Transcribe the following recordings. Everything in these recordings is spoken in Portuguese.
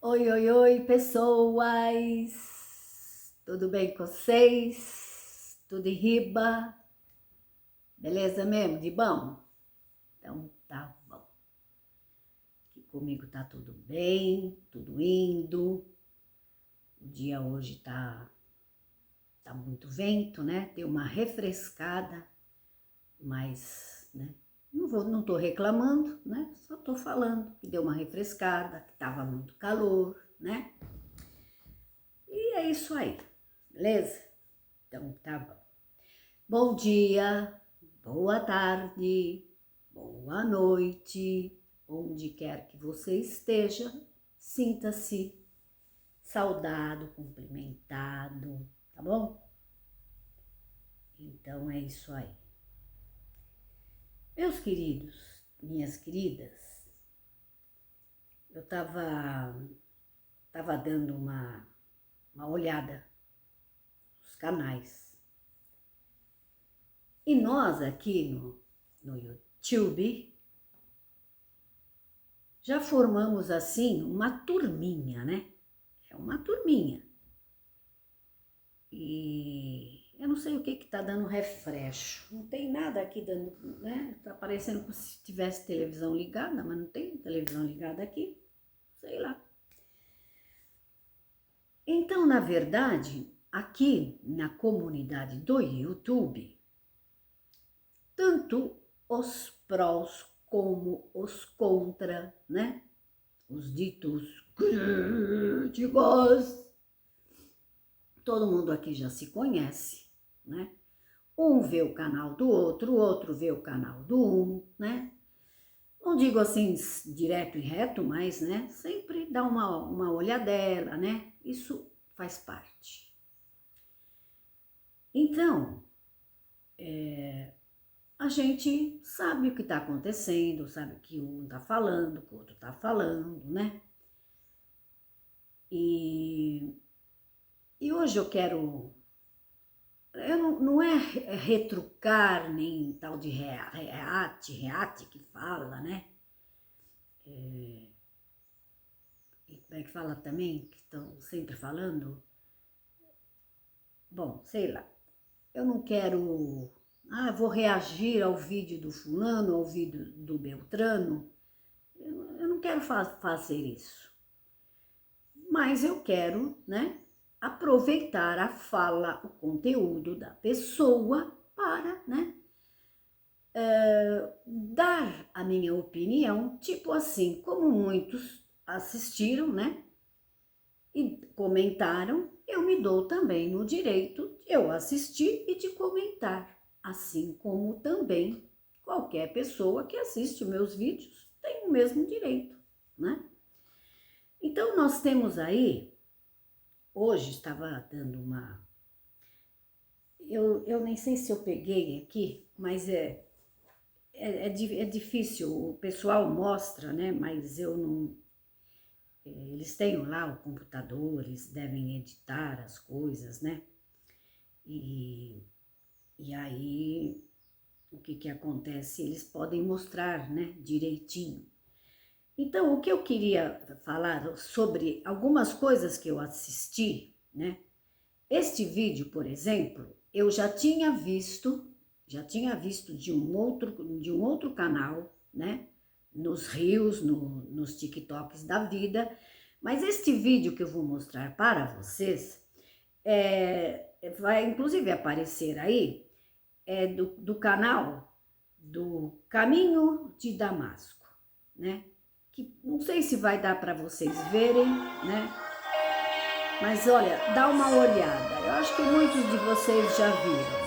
Oi, oi, oi, pessoas! Tudo bem com vocês? Tudo em riba? Beleza mesmo? De bom? Então tá bom. Aqui comigo tá tudo bem, tudo indo. O dia hoje tá muito vento, né? Deu uma refrescada, mas, né? Não tô reclamando, né? Só tô falando que deu uma refrescada, que tava muito calor, né? E é isso aí, beleza? Então tá bom. Bom dia, boa tarde, boa noite, onde quer que você esteja, sinta-se saudado, cumprimentado, tá bom? Então é isso aí. Meus queridos, minhas queridas, eu tava dando uma olhada nos canais. E nós aqui no YouTube já formamos assim uma turminha, né? É uma turminha. E eu não sei o que tá dando refresh. Não tem nada aqui dando, né? Tá parecendo como se tivesse televisão ligada, mas não tem televisão ligada aqui. Sei lá. Então, na verdade, aqui na comunidade do YouTube, tanto os prós como os contra, né? Os ditos críticos. Todo mundo aqui já se conhece, né? Um vê o canal do outro, o outro vê o canal do um, né? Não digo assim direto e reto, mas, né? Sempre dá uma olhadela, né? Isso faz parte. Então, a gente sabe o que está acontecendo, sabe o que um está falando, o que o outro está falando, né? E hoje eu quero. Não é retrucar nem tal de reate que fala, né? E como é que fala também, que estão sempre falando? Bom, sei lá. Eu não quero. Vou reagir ao vídeo do fulano, ao vídeo do Beltrano. Eu não quero fazer isso. Mas eu quero, né? Aproveitar a fala, o conteúdo da pessoa para, né? Dar a minha opinião, tipo assim, como muitos assistiram, né? E comentaram, eu me dou também no direito de eu assistir e de comentar, assim como também qualquer pessoa que assiste meus vídeos tem o mesmo direito, né? Então nós temos aí, hoje estava dando eu nem sei se eu peguei aqui, mas é difícil, o pessoal mostra, né? Mas eu não. Eles têm lá o computador, eles devem editar as coisas, né? E, e aí, o que acontece? Eles podem mostrar, né? Direitinho. Então, o que eu queria falar sobre algumas coisas que eu assisti, né? Este vídeo, por exemplo, eu já tinha visto de um outro canal, né? Nos Reels, nos TikToks da vida, mas este vídeo que eu vou mostrar para vocês vai inclusive aparecer aí, do canal do Caminho de Damasco, né? Que não sei se vai dar para vocês verem, né? Mas olha, dá uma olhada. Eu acho que muitos de vocês já viram.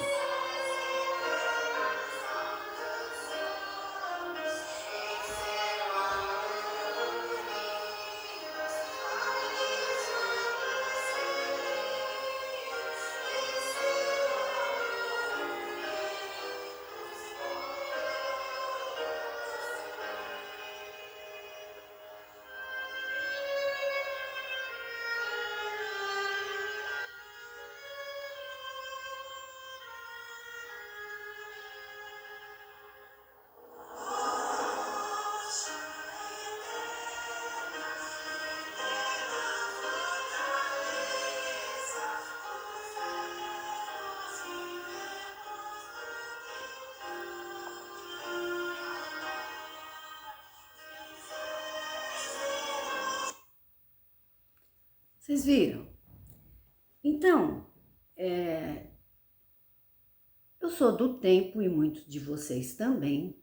Vocês viram? Então, eu sou do tempo, e muitos de vocês também,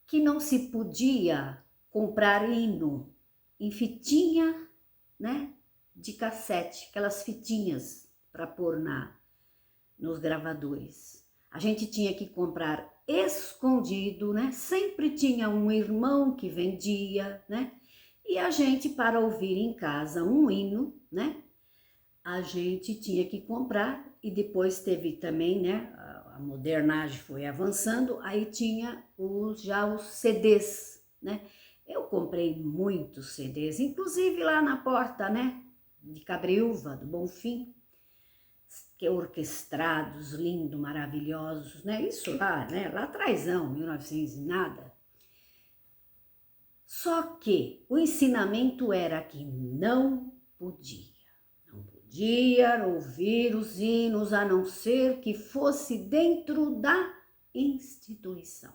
que não se podia comprar hino em fitinha, né, de cassete, aquelas fitinhas para pôr nos gravadores. A gente tinha que comprar escondido, né? Sempre tinha um irmão que vendia, né? E a gente, para ouvir em casa um hino, né? A gente tinha que comprar, e depois teve também, né? A modernagem foi avançando, aí tinha já os CDs, né? Eu comprei muitos CDs, inclusive lá na porta, né? De Cabreúva, do Bonfim, que é orquestrados, lindos, maravilhosos, né? Isso lá, né? Lá atrásão, 1900 e nada. Só que o ensinamento era que não podia ouvir os hinos a não ser que fosse dentro da instituição.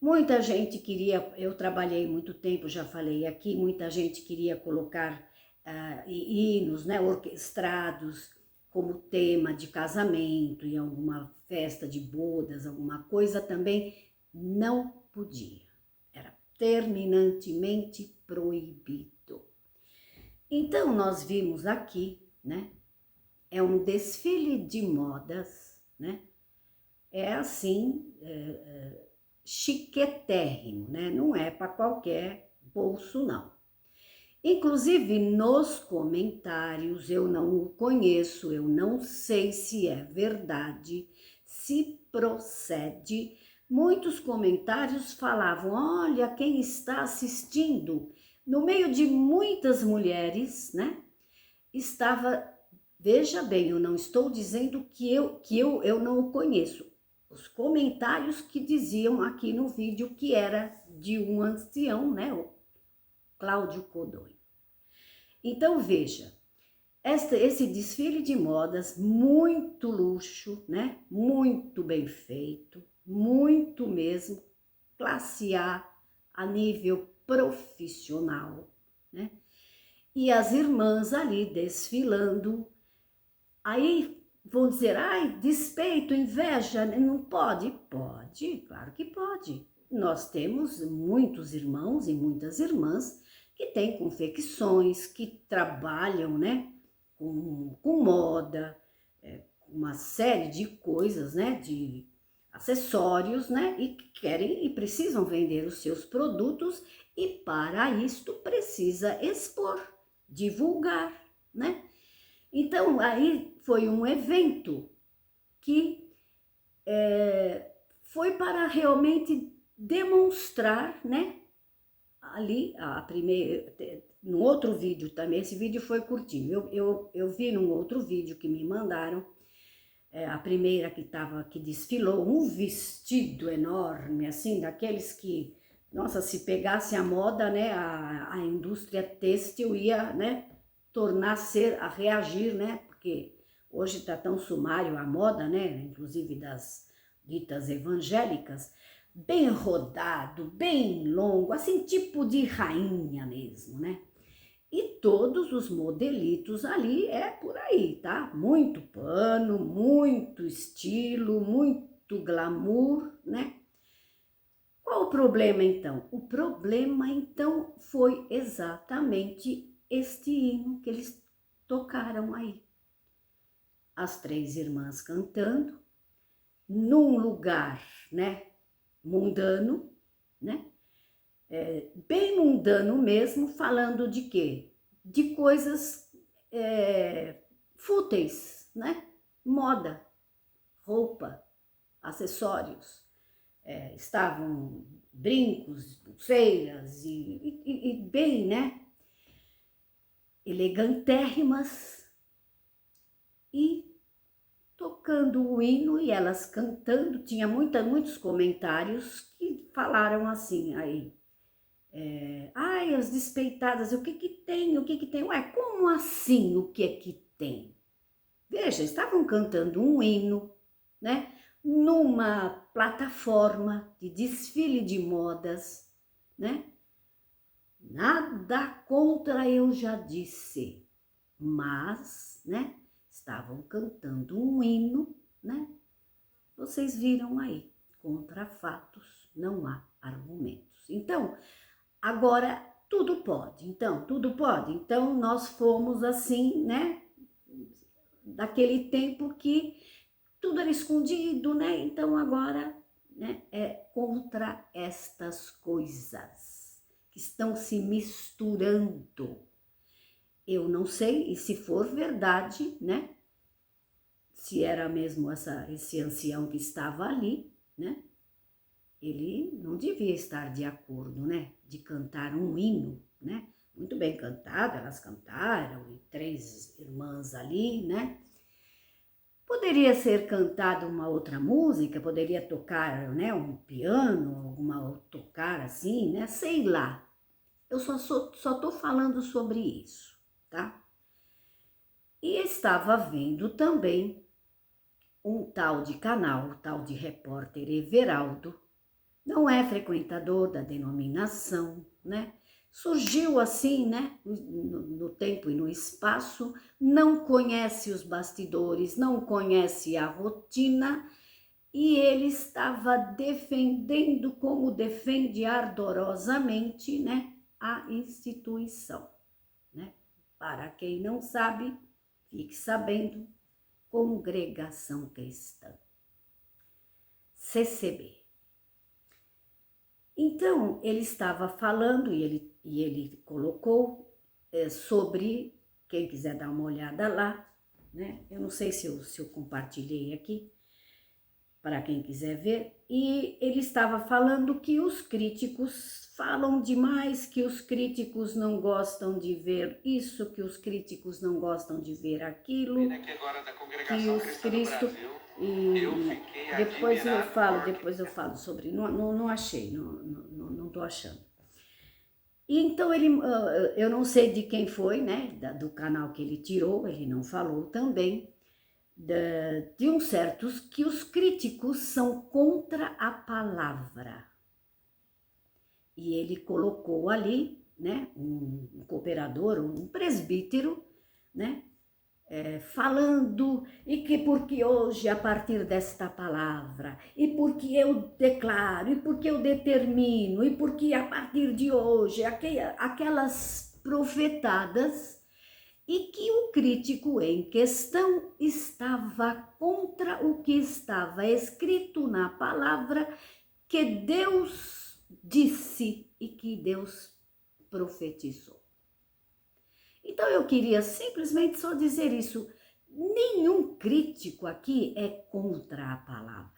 Muita gente queria, eu trabalhei muito tempo, já falei aqui, muita gente queria colocar hinos, né, orquestrados como tema de casamento, em alguma festa de bodas, alguma coisa também, não podia. Era terminantemente proibido. Então, nós vimos aqui, né, é um desfile de modas, né, é assim, chiquetérrimo, né, não é para qualquer bolso, não. Inclusive, nos comentários, eu não o conheço, eu não sei se é verdade, se procede. Muitos comentários falavam, olha, quem está assistindo, no meio de muitas mulheres, né, estava, veja bem, eu não estou dizendo que eu não o conheço, os comentários que diziam aqui no vídeo que era de um ancião, né, o Cláudio Codoi. Então, veja, esse desfile de modas, muito luxo, né, muito bem feito, muito mesmo, classe a nível profissional, né? E as irmãs ali desfilando, aí vão dizer, ai, despeito, inveja, não pode? Pode, claro que pode. Nós temos muitos irmãos e muitas irmãs que têm confecções, que trabalham, né, com moda, uma série de coisas, né, de acessórios, né, e que querem e precisam vender os seus produtos, e para isto precisa expor, divulgar, né? Então, aí foi um evento que foi para realmente demonstrar, né, ali, no outro vídeo também, esse vídeo foi curtinho, eu vi num outro vídeo que me mandaram, a primeira que desfilou, um vestido enorme, assim, daqueles que, nossa, se pegasse a moda, né, a indústria têxtil ia, né, a reagir, né, porque hoje está tão sumário a moda, né, inclusive das ditas evangélicas, bem rodado, bem longo, assim, tipo de rainha mesmo, né? E todos os modelitos ali é por aí, tá? Muito pano, muito estilo, muito glamour, né? Qual o problema então? O problema então foi exatamente este hino que eles tocaram aí. As três irmãs cantando, num lugar, né, mundano, né? Bem mundano mesmo, falando de quê? De coisas fúteis, né? Moda, roupa, acessórios, estavam brincos, pulseiras e bem, né? Elegantérrimas, e tocando o hino e elas cantando. Tinha muitos comentários que falaram assim aí, ai, as despeitadas, o que que tem, o que que tem? Ué, como assim o que que tem? Veja, estavam cantando um hino, né, numa plataforma de desfile de modas, né, nada contra, eu já disse, mas, né, estavam cantando um hino, né? Vocês viram aí, contra fatos não há argumentos. Então, agora tudo pode. Então, tudo pode. Então, nós fomos assim, né? Daquele tempo que tudo era escondido, né? Então, agora, né, é contra estas coisas que estão se misturando. Eu não sei, e se for verdade, né? Se era mesmo esse ancião que estava ali, né? Ele não devia estar de acordo, né? De cantar um hino, né? Muito bem cantado, elas cantaram, e 3 irmãs ali, né? Poderia ser cantada uma outra música, poderia tocar, né? Um piano, tocar assim, né? Sei lá. Eu só tô falando sobre isso, tá? E estava vendo também um tal de canal, tal de repórter Everaldo, não é frequentador da denominação, né? Surgiu assim, né? No tempo e no espaço, não conhece os bastidores, não conhece a rotina, e ele estava defendendo, como defende ardorosamente, né? A instituição, né? Para quem não sabe, fique sabendo, Congregação Cristã, CCB. Então, ele estava falando e ele colocou sobre, quem quiser dar uma olhada lá, né? Eu não sei se eu compartilhei aqui, para quem quiser ver, e ele estava falando que os críticos falam demais, que os críticos não gostam de ver isso, que os críticos não gostam de ver aquilo, que os críticos... E depois eu falo sobre, não achei, não tô achando. E então eu não sei de quem foi, né, do canal que ele tirou, ele não falou também, de uns certos que os críticos são contra a palavra. E ele colocou ali, né, um cooperador, um presbítero, né, falando, e que porque hoje, a partir desta palavra, e porque eu declaro, e porque eu determino, e porque a partir de hoje, aquelas profetadas, e que o crítico em questão estava contra o que estava escrito na palavra que Deus disse e que Deus profetizou. Então eu queria simplesmente só dizer isso. Nenhum crítico aqui é contra a palavra.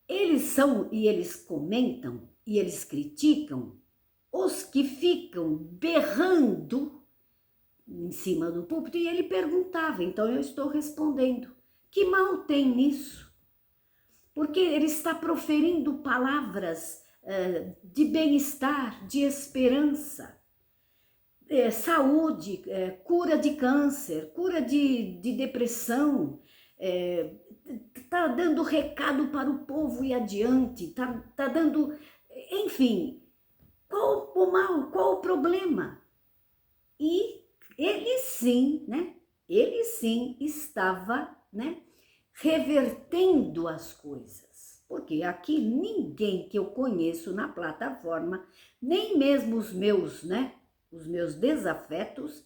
Eles são e eles comentam e eles criticam os que ficam berrando em cima do púlpito, e ele perguntava, então eu estou respondendo, que mal tem nisso? Porque ele está proferindo palavras de bem-estar, de esperança, saúde, cura de câncer, cura de depressão, está dando recado para o povo e adiante, tá dando, enfim, qual o mal, qual o problema? E ele sim, né? Ele sim estava, né, revertendo as coisas. Porque aqui ninguém que eu conheço na plataforma, nem mesmo os meus, né, os meus desafetos,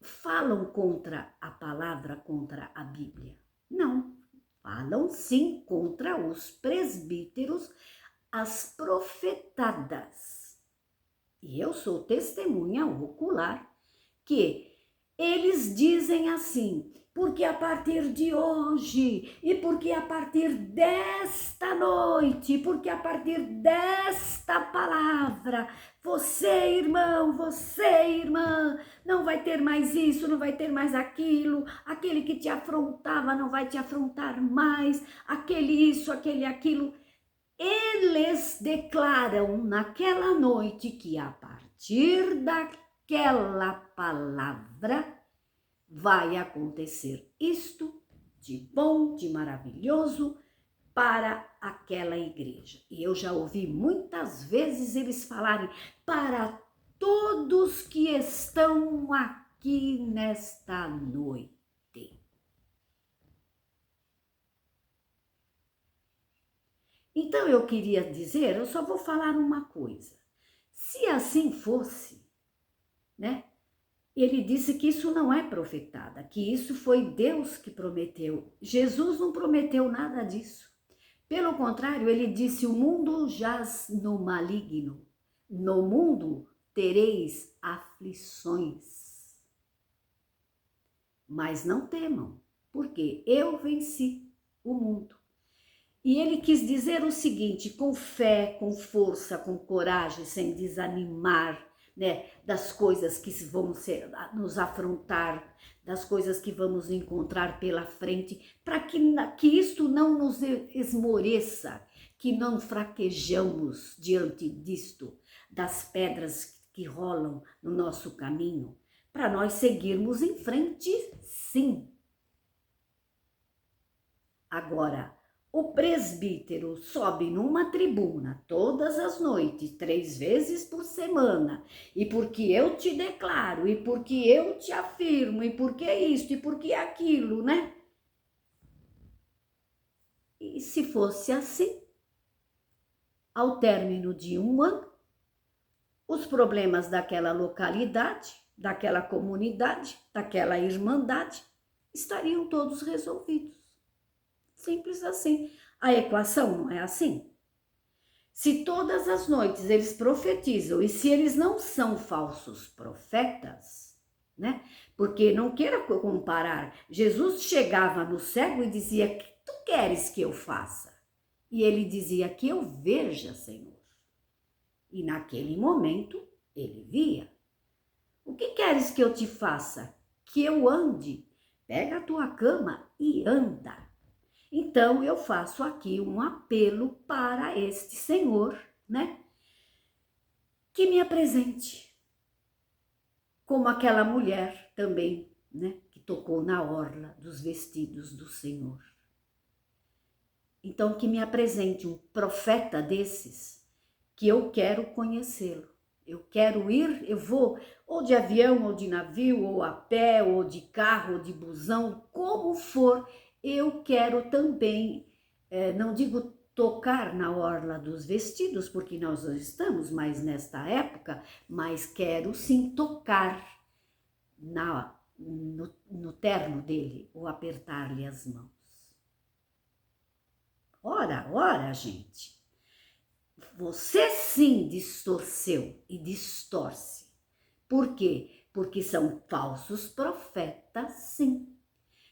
falam contra a palavra, contra a Bíblia. Não, falam sim contra os presbíteros, as profetadas. E eu sou testemunha ocular que eles dizem assim, porque a partir de hoje, e porque a partir desta noite, porque a partir desta palavra, você, irmão, você, irmã, não vai ter mais isso, não vai ter mais aquilo, aquele que te afrontava não vai te afrontar mais, aquele isso, aquele aquilo. Eles declaram naquela noite que a partir daquela palavra vai acontecer isto de bom, de maravilhoso para aquela igreja. E eu já ouvi muitas vezes eles falarem para todos que estão aqui nesta noite. Então eu queria dizer, eu só vou falar uma coisa. Se assim fosse, né? Ele disse que isso não é profetada, que isso foi Deus que prometeu. Jesus não prometeu nada disso. Pelo contrário, ele disse: o mundo jaz no maligno. No mundo tereis aflições. Mas não temam, porque eu venci o mundo. E ele quis dizer o seguinte: com fé, com força, com coragem, sem desanimar, né, das coisas que vão nos afrontar, das coisas que vamos encontrar pela frente, para que isto não nos esmoreça, que não fraquejamos diante disto, das pedras que rolam no nosso caminho, para nós seguirmos em frente, sim. Agora, o presbítero sobe numa tribuna todas as noites, 3 vezes por semana, e porque eu te declaro, e porque eu te afirmo, e porque isto, e porque aquilo, né? E se fosse assim, ao término de um ano, os problemas daquela localidade, daquela comunidade, daquela irmandade, estariam todos resolvidos. Simples assim. A equação não é assim? Se todas as noites eles profetizam, e se eles não são falsos profetas, né? Porque não queira comparar, Jesus chegava no cego e dizia: o que tu queres que eu faça? E ele dizia: que eu veja, Senhor. E naquele momento ele via. O que queres que eu te faça? Que eu ande. Pega a tua cama e anda. Então eu faço aqui um apelo para este senhor, né? Que me apresente. Como aquela mulher também, né? Que tocou na orla dos vestidos do Senhor. Então que me apresente um profeta desses, que eu quero conhecê-lo. Eu quero ir, eu vou ou de avião, ou de navio, ou a pé, ou de carro, ou de busão, como for, eu quero também, não digo tocar na orla dos vestidos, porque nós não estamos mais nesta época, mas quero sim tocar no terno dele, ou apertar-lhe as mãos. Ora, gente. Você sim distorceu e distorce. Por quê? Porque são falsos profetas, sim.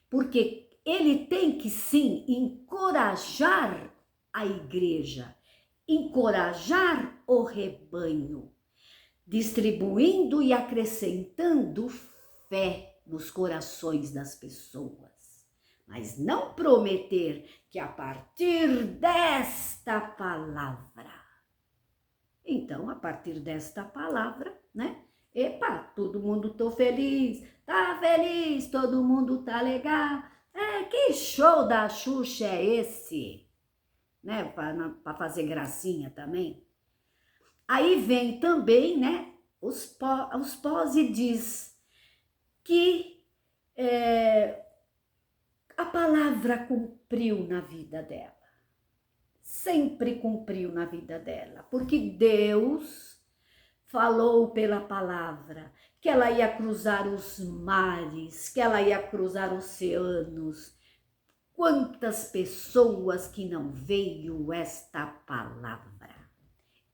Porque ele tem que sim encorajar a igreja, encorajar o rebanho, distribuindo e acrescentando fé nos corações das pessoas. Mas não prometer que a partir desta palavra. Então, a partir desta palavra, né? Epa, todo mundo tá feliz, todo mundo tá legal. Que show da Xuxa é esse? Né? Para fazer gracinha também. Aí vem também, né? Os pós e diz que a palavra cumpriu na vida dela. Sempre cumpriu na vida dela, porque Deus falou pela palavra que ela ia cruzar os mares, que ela ia cruzar oceanos. Quantas pessoas que não veio esta palavra?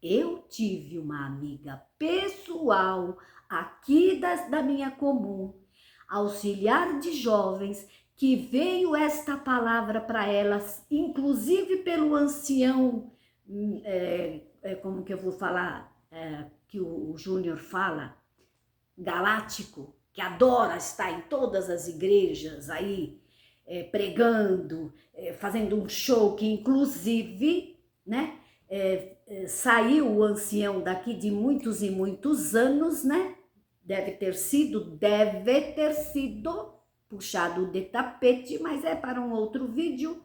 Eu tive uma amiga pessoal aqui da minha comum, auxiliar de jovens, que veio esta palavra para elas, inclusive pelo ancião, como que eu vou falar, que o Júnior fala, galáctico, que adora estar em todas as igrejas aí, pregando, fazendo um show, que inclusive, né, saiu o ancião daqui de muitos e muitos anos, né, deve ter sido puxado de tapete, mas é para um outro vídeo.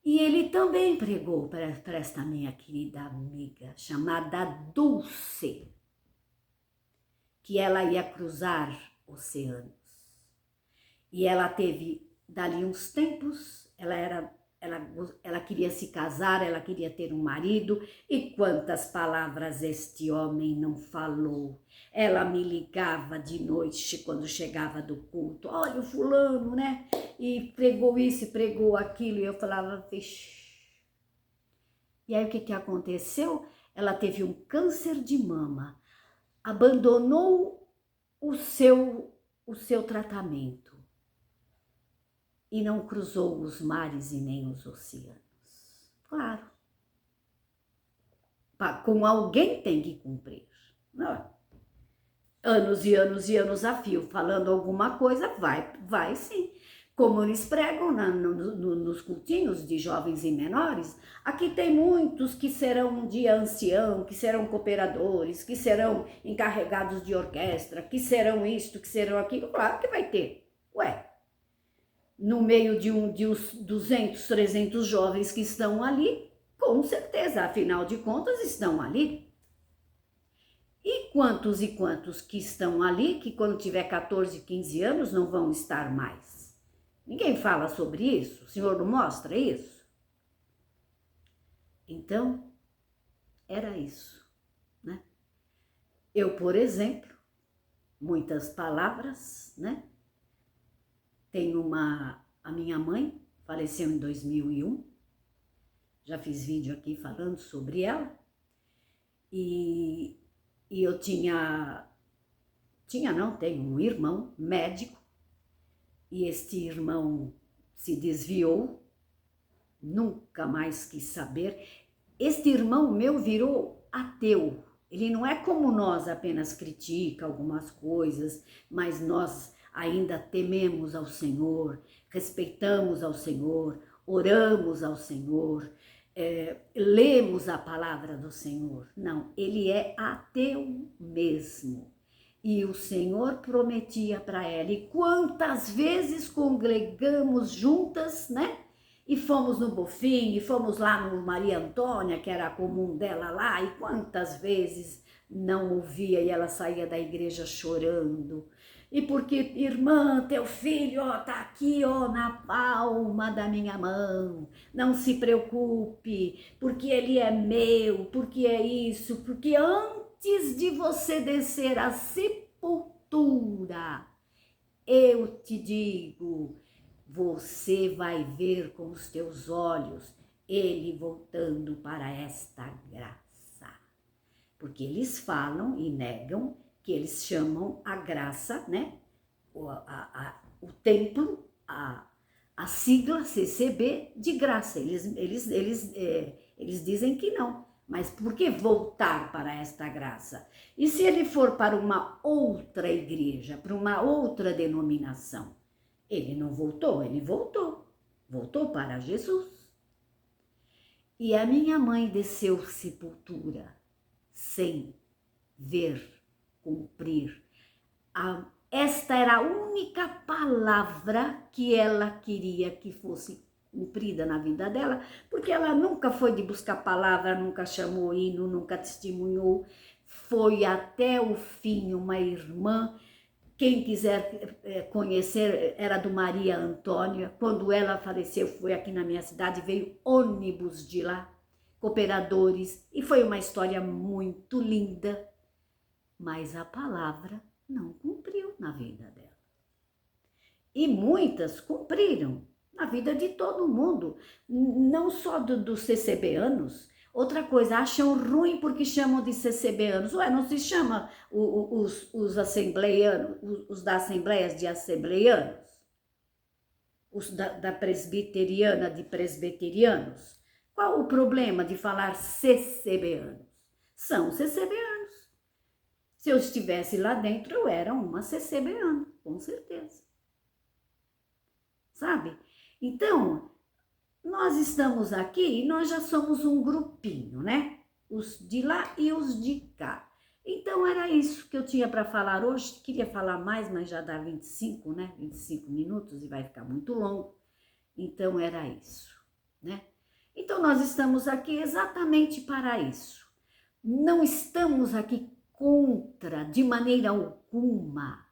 E ele também pregou para esta minha querida amiga, chamada Dulce. que ela ia cruzar oceanos. E ela teve, dali uns tempos, ela queria se casar, ela queria ter um marido, e quantas palavras este homem não falou. Ela me ligava de noite quando chegava do culto, olha o fulano, né? E pregou isso, e pregou aquilo, e eu falava, vixe. E aí o que aconteceu? Ela teve um câncer de mama, abandonou o seu tratamento e não cruzou os mares e nem os oceanos. Claro, com alguém tem que cumprir. Não. Anos e anos e anos a fio, falando alguma coisa, vai sim. Como eles pregam nos cultinhos de jovens e menores, aqui tem muitos que serão um dia ancião, que serão cooperadores, que serão encarregados de orquestra, que serão isto, que serão aquilo. Claro que vai ter. Ué, no meio de uns 200, 300 jovens que estão ali, com certeza, afinal de contas, estão ali. E quantos que estão ali, que quando tiver 14, 15 anos não vão estar mais? Ninguém fala sobre isso? O Senhor não mostra isso? Então, era isso, né? Eu, por exemplo, muitas palavras, né? Tenho a minha mãe faleceu em 2001, já fiz vídeo aqui falando sobre ela, e eu tenho um irmão médico, e este irmão se desviou, nunca mais quis saber. Este irmão meu virou ateu. Ele não é como nós, apenas critica algumas coisas, mas nós ainda tememos ao Senhor, respeitamos ao Senhor, oramos ao Senhor, lemos a palavra do Senhor. Não, ele é ateu mesmo. E o Senhor prometia para ela. E quantas vezes congregamos juntas, né? E fomos no Bofim, e fomos lá no Maria Antônia, que era a comum dela lá, e quantas vezes não ouvia e ela saía da igreja chorando. E porque, irmã, teu filho, ó, tá aqui, ó, na palma da minha mão, não se preocupe, porque ele é meu, porque é isso, porque antes de você descer à sepultura, eu te digo, você vai ver com os teus olhos ele voltando para esta graça. Porque eles falam e negam que eles chamam a graça, né? O templo, a sigla CCB de graça. Eles dizem que não. Mas por que voltar para esta graça? E se ele for para uma outra igreja, para uma outra denominação? Ele não voltou, ele voltou para Jesus. E a minha mãe desceu sepultura sem ver cumprir. Esta era a única palavra que ela queria que fosse cumprida na vida dela, porque ela nunca foi de buscar palavra, nunca chamou hino, nunca testemunhou, foi até o fim uma irmã. Quem quiser conhecer, era do Maria Antônia. Quando ela faleceu, foi aqui na minha cidade, veio ônibus de lá, cooperadores, e foi uma história muito linda, mas a palavra não cumpriu na vida dela. E muitas cumpriram na vida de todo mundo, não só dos CCBanos. Outra coisa, acham ruim porque chamam de CCBanos. Ué, não se chama os assembleianos, os da Assembleias de Assembleianos? Os da Presbiteriana de Presbiterianos? Qual o problema de falar CCBanos? São CCBanos. Se eu estivesse lá dentro, eu era uma CCBana, com certeza. Sabe? Então, nós estamos aqui e nós já somos um grupinho, né? Os de lá e os de cá. Então, era isso que eu tinha para falar hoje. Queria falar mais, mas já dá 25, né? 25 minutos e vai ficar muito longo. Então, era isso, né? Então, nós estamos aqui exatamente para isso. Não estamos aqui contra, de maneira alguma,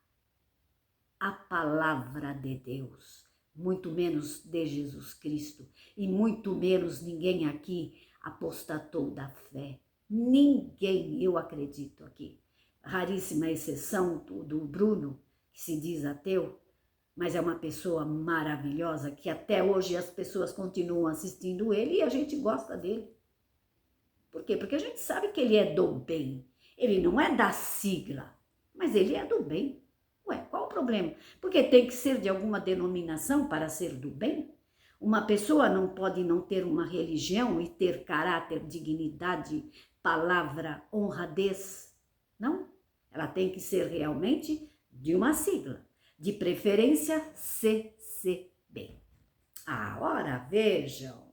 a palavra de Deus, muito menos de Jesus Cristo, e muito menos ninguém aqui apostatou da fé. Ninguém, eu acredito aqui. Raríssima exceção do Bruno, que se diz ateu, mas é uma pessoa maravilhosa, que até hoje as pessoas continuam assistindo ele e a gente gosta dele. Por quê? Porque a gente sabe que ele é do bem. Ele não é da sigla, mas ele é do bem. Ué, qual o problema? Porque tem que ser de alguma denominação para ser do bem? Uma pessoa não pode não ter uma religião e ter caráter, dignidade, palavra, honradez. Não. Ela tem que ser realmente de uma sigla. De preferência, CCB. Ah, ora, vejam.